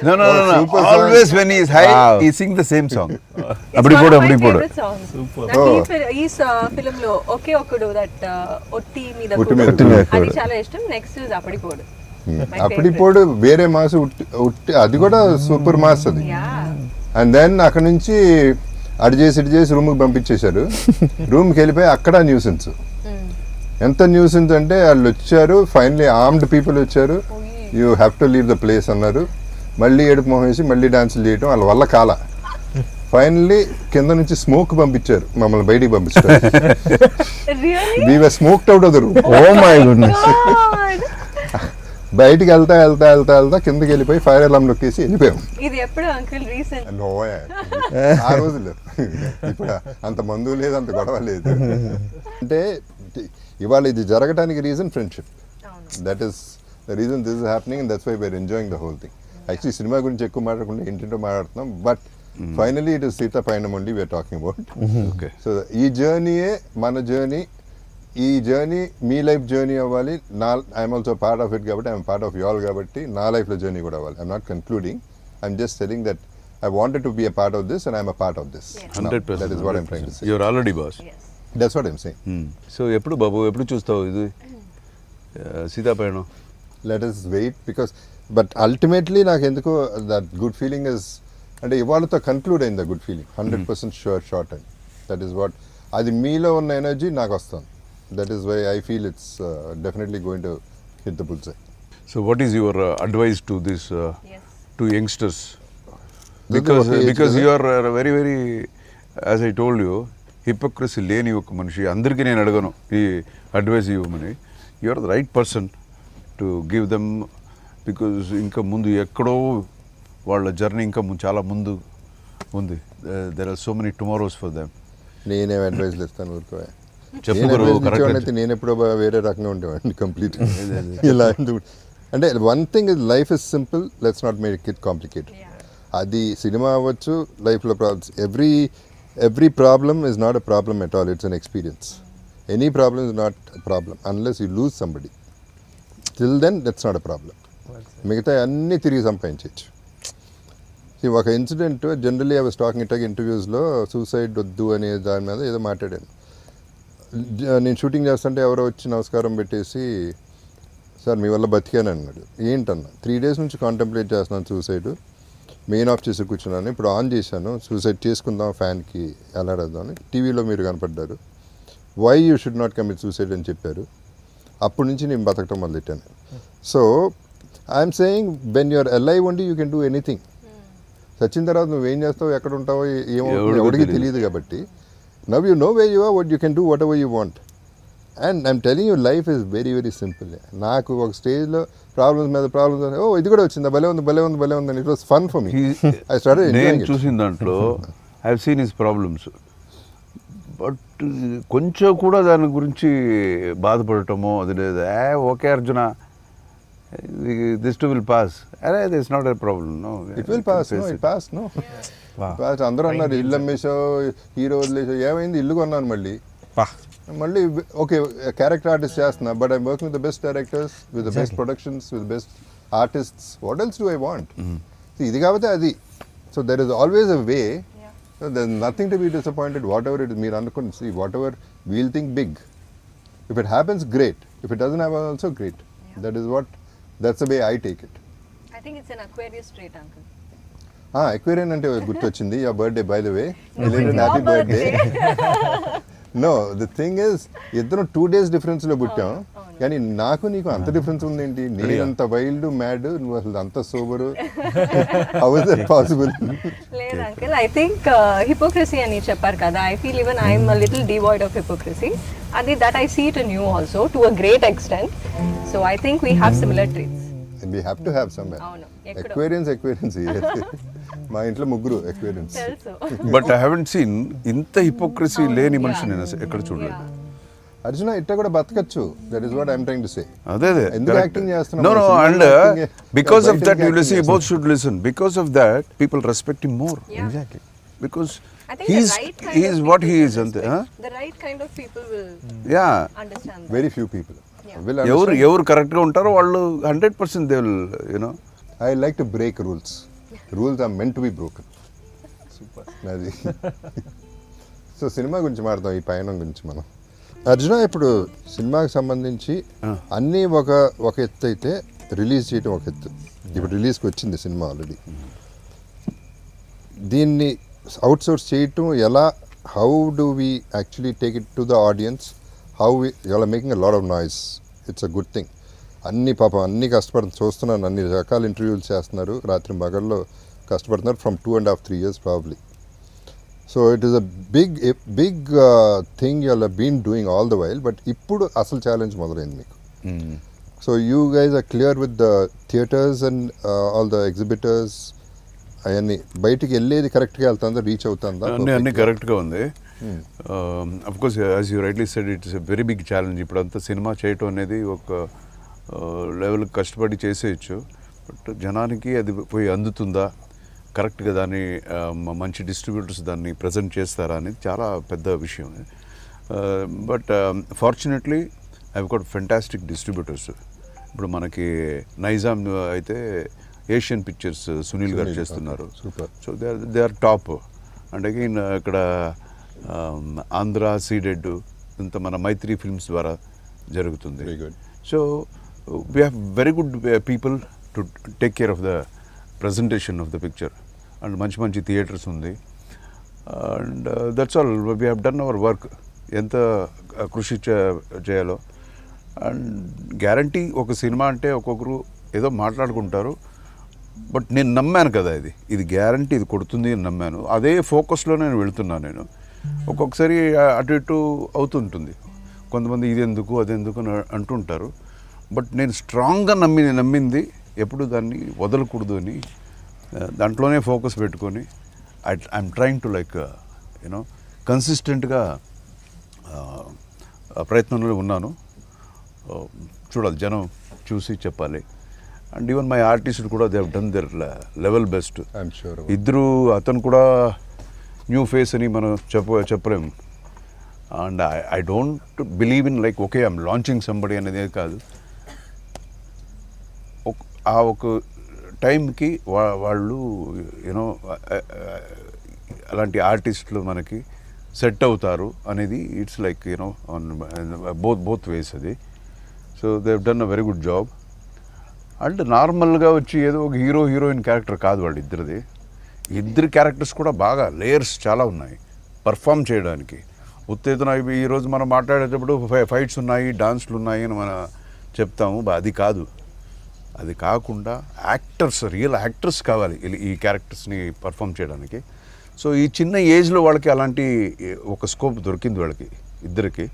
No. Super song. Always when he is high, Wow. he sings the same song. Super. Super. ఈ film లో ఒకే ఒకడు that ఒట్టి మీద ఒట్టి కూడు. మీద అది చాలా ఇష్టం. నెక్స్ట్ అప్పటిపోడు. అప్పటిపోడు వేరే మాస్ ఉట్టి అది కూడా సూపర్ మాస్ అది. అండ్ దెన్ అక్కడ నుంచి అటు చేసి రూమ్కి పంపించేశారు. రూమ్కి వెళ్ళిపోయి అక్కడ న్యూసెన్స్. ఎంత న్యూసెన్స్ అంటే వాళ్ళు వచ్చారు, ఫైనలీ ఆర్మ్డ్ పీపుల్ వచ్చారు, you have to leave the place అన్నారు. మళ్ళీ ఏడుపు మొహం వేసి మళ్ళీ డాన్సులు చేయటం వాళ్ళ వల్ల కాల. ఫైనల్లీ కింద నుంచి స్మోక్ పంపించారు, మమ్మల్ని బయటికి పంపించారు. We were smoked out of the room. Oh my goodness. బయటికి వెళ్తా కిందకి వెళ్ళిపోయి ఫైర్ అలారం నొక్కేసి వెళ్ళిపోయాం. ఇది ఎప్పుడు అంకుల్ రీసెంట్? ఆ రోజులు ఇప్పుడు అంత మందు లేదు, అంత గొడవ లేదు. అంటే ఇవాళ ఇది జరగడానికి reason friendship. That is the reason this is happening and that's why we're enjoying the whole thing. Actually cinema గురించి ఎక్కువ మాట్లాడకుండా ఏంటంటో మాట్లాడుతున్నాం, but finally it is Seetha Payanam only we're talking about. So ఈ జర్నీయే మన జర్నీ. ఈ జర్నీ మీ లైఫ్ జర్నీ అవ్వాలి. I'm also part of it కాబట్టి ఐఎమ్ పార్ట్ ఆఫ్ యువర్ కాబట్టి నా లైఫ్లో జర్నీ కూడా అవ్వాలి. I'm not concluding, I'm just telling that I wanted to be a part of this and I'm a part of this. 100%. That is what I'm trying to say. You're already boss. That's what I'm saying. So ఎప్పుడు బాబు ఎప్పుడు చూస్తావు ఇది సీతాపయనం? Let us wait because but ultimately నాకు ఎందుకో that good feeling is అంటే ఇవాళతో conclude అయింది. Good feeling 100% sure short and that is what అది మీలో ఉన్న ఎనర్జీ నాకు వస్తుంది. That is why I feel it's definitely going to hit the bullseye. So what is your advice to this to youngsters? Because you are very as I told you, hypocrisy లేని ఒక మనిషి. అందరికీ నేను అడగను ఈ advice ఇవ్వమని. You are the right person to give them. Because ఇంకా ముందు ఎక్కడో వాళ్ళ జర్నీ ఇంకా చాలా ముందు ఉంది. There are so many tomorrows for them. నేనేం అడ్వైస్ ఇస్తాను ఊరుకో. నేను ఎప్పుడో వేరే రకంగా ఉండేవాడిని కంప్లీట్. ఇలా అంటే one thing is life is simple, let's not make it complicated. అది సినిమా అవ్వచ్చు, లైఫ్లో problems. Every problem is not a problem at all, it's an experience. Any problem is not a problem unless you lose somebody. Till then that's not a problem. మిగతా అన్నీ తిరిగి సంపాదించవచ్చు. ఒక incident generally I was talking it ఇంటర్వ్యూస్లో suicide వద్దు అనే దాని మీద ఏదో మాట్లాడాను. నేను షూటింగ్ చేస్తుంటే ఎవరో వచ్చి నమస్కారం పెట్టేసి, సార్ మీ వల్ల బతికాను అన్నాడు. ఏంటన్నా, 3 days నుంచి కాంటెంప్లేట్ చేస్తున్నాను సూసైడ్, మెయిన్ ఆఫ్ చేసి కూర్చున్నాను, ఇప్పుడు ఆన్ చేశాను సూసైడ్ చేసుకుందాం ఫ్యాన్కి ఎలాడదామని, టీవీలో మీరు కనపడ్డారు, why you should not commit suicide అని చెప్పారు. అప్పటి నుంచి నేను బతకటం మొదలెట్టాను. So I'm saying when you're alive only you can do anything. చచ్చిన తర్వాత నువ్వేం చేస్తావు, ఎక్కడ ఉంటావో ఏమో ఎవరికి తెలియదు. కాబట్టి now you know where you are, what you can do whatever you want. And I'm telling you life is very simple. నాకు ఒక స్టేజ్లో ప్రాబ్లమ్స్ మీద ప్రాబ్లమ్స్, ఓ ఇది కూడా వచ్చిందా, భలే ఉంది. It was fun for me. I started enjoying it. చూసిన దాంట్లో I have seen his problems, but కొంచెం కూడా దాని గురించి బాధపడటమో అది లేదు. Okay Arjuna, this too will pass. అరే this not a problem. No, it will pass. No, it pass. No, అందరూ అన్నారు ఇల్లు అమ్మేసావు, హీరో వదిలేసావు. ఏమైంది, ఇల్లు కొన్నాను మళ్ళీ ఓకే క్యారెక్టర్ ఆర్టిస్ట్ చేస్తున్నా, but I'm working with the best directors, with the best productions, with best artists. What else do I want? ఇది కాబట్టి అది. So there is always a way. There is nothing to be disappointed whatever it is. మీరు అనుకుని see whatever we'll think big. If it happens great, if it doesn't happen also great. That is what, that's the way I take it. I think it's an Aquarius trait uncle. Aquarian అంటే గుర్తొచ్చింది. Your birthday by the way, happy birthday. No, the thing is ఇద్దరం 2 days డిఫరెన్స్లో పుట్టాం, కానీ నాకు నీకు అంత difference ఉందేంటి? నేనంత వైల్డ్ మ్యాడ్, నువ్వు అసలు అంత sober. How is that possible? లేదు అంకుల్, ఐ థింక్ హిపోక్రసీ అని చెప్పారు కదా. I feel even I'm a little devoid of hypocrisy. అది that I see it in you also to a great extent. So I think we have similar traits. We have to have somewhere. Aquarians. మా ఇంట్లో 3 aquarians. But I haven't seen ఇంత hypocrisy లేని మనిషి నేను ఎక్కడ చూడలేదు. అర్జున ఇట్లా కూడా బతకచ్చు. That is what I am trying to say. అదే ఎందుకు యాక్టింగ్ చేస్తున్నావు? No, and because of that you will see both should listen. Because of that people respect him more. Exactly. Because he is what he is. The right kind of people will understand. Very few people. ఎవరు కరెక్ట్గా ఉంటారో వాళ్ళు 100% they will, I like to break rules. Rules are meant to be broken. అది so cinema గురించి మాట్లాడదాం, ఈ పయనం గురించి మనం. అర్జున, ఇప్పుడు సినిమాకి సంబంధించి అన్నీ ఒక ఎత్తు అయితే రిలీజ్ చేయడం ఒక ఎత్తు. ఇప్పుడు రిలీజ్కి వచ్చింది సినిమా ఆల్రెడీ. దీన్ని అవుట్ సోర్స్ చేయటం ఎలా? How do we actually take it to the audience? How you are making a lot of noise. It's a good thing. అన్ని కష్టపడుతుంది, చూస్తున్నాను, అన్ని రకాల ఇంటర్వ్యూలు చేస్తున్నారు, రాత్రి మగల్లో కష్టపడుతున్నారు from 2.5-3 years probably. So it is a big thing you all been doing all the while, but ఇప్పుడు అసలు ఛాలెంజ్ మొదలైంది మీకు. So you guys are clear with the theatres and all the exhibitors. అవన్నీ బయటికి వెళ్ళేది కరెక్ట్గా వెళ్తుందా, రీచ్ అవుతుందా? అన్నీ కరెక్ట్గా ఉంది. Of course as you rightly said, it's a very big challenge. ఇప్పుడంతా సినిమా చేయటం అనేది ఒక లెవెల్కి కష్టపడి చేసేయచ్చు, బట్ జనానికి అది పోయి అందుతుందా, కరెక్ట్గా దాన్ని మంచి డిస్ట్రిబ్యూటర్స్ దాన్ని ప్రజెంట్ చేస్తారా అనేది చాలా పెద్ద విషయం. But fortunately I got fantastic distributors. ఇప్పుడు మనకి నైజాం అయితే ఏషియన్ పిక్చర్స్ సునీల్ గారు చేస్తున్నారు. So they are top. And again ఇక్కడ ఆంధ్ర సీడెడ్ ఇంత మన మైత్రి ఫిల్మ్స్ ద్వారా జరుగుతుంది. So we have very good people to take care of the presentation of the picture, and మంచి థియేటర్స్ ఉంది. And that's all, we have done our work. ఎంత కృషి చేయాలో. అండ్ గ్యారంటీ ఒక సినిమా అంటే ఒక్కొక్కరు ఏదో మాట్లాడుకుంటారు, బట్ నేను నమ్మాను కదా, ఇది గ్యారంటీ ఇది కొడుతుంది అని నమ్మాను. అదే ఫోకస్లో నేను వెళుతున్నాను. నేను ఒక్కొక్కసారి అటు ఇటు అవుతుంటుంది, కొంతమంది ఇది ఎందుకు అదెందుకు అని అంటుంటారు, బట్ నేను స్ట్రాంగ్గా నమ్మింది ఎప్పుడు దాన్ని వదలకూడదు అని దాంట్లోనే ఫోకస్ పెట్టుకొని I'm trying to like you know కన్సిస్టెంట్గా ప్రయత్నంలో ఉన్నాను. చూడాలి, జనం చూసి చెప్పాలి. అండ్ ఈవెన్ మై ఆర్టిస్ట్ కూడా they have done their level best. ఇద్దరు, అతను కూడా న్యూ ఫేస్ అని మనం చెప్పలేము. And I don't believe in like okay I'm launching somebody అనేది కాదు. ఆ ఒక టైంకి వాళ్ళు యూనో అలాంటి ఆర్టిస్టులు మనకి సెట్ అవుతారు అనేది it's like you know on both ways అది. So they have done a very good job. And నార్మల్గా వచ్చి ఏదో ఒక హీరోయిన్ క్యారెక్టర్ కాదు వాళ్ళిద్దరిది. ఇద్దరు క్యారెక్టర్స్ కూడా బాగా లేయర్స్ చాలా ఉన్నాయి పర్ఫామ్ చేయడానికి. ఉత్తేజన ఈరోజు మనం మాట్లాడేటప్పుడు ఫైట్స్ ఉన్నాయి, డాన్స్లు ఉన్నాయి అని మనం చెప్తాము, అది కాదు. అది కాకుండా యాక్టర్స్, రియల్ యాక్టర్స్ కావాలి ఈ క్యారెక్టర్స్ని పర్ఫామ్ చేయడానికి. సో ఈ చిన్న ఏజ్లో వాళ్ళకి అలాంటి ఒక స్కోప్ దొరికింది వాళ్ళకి ఇద్దరికి.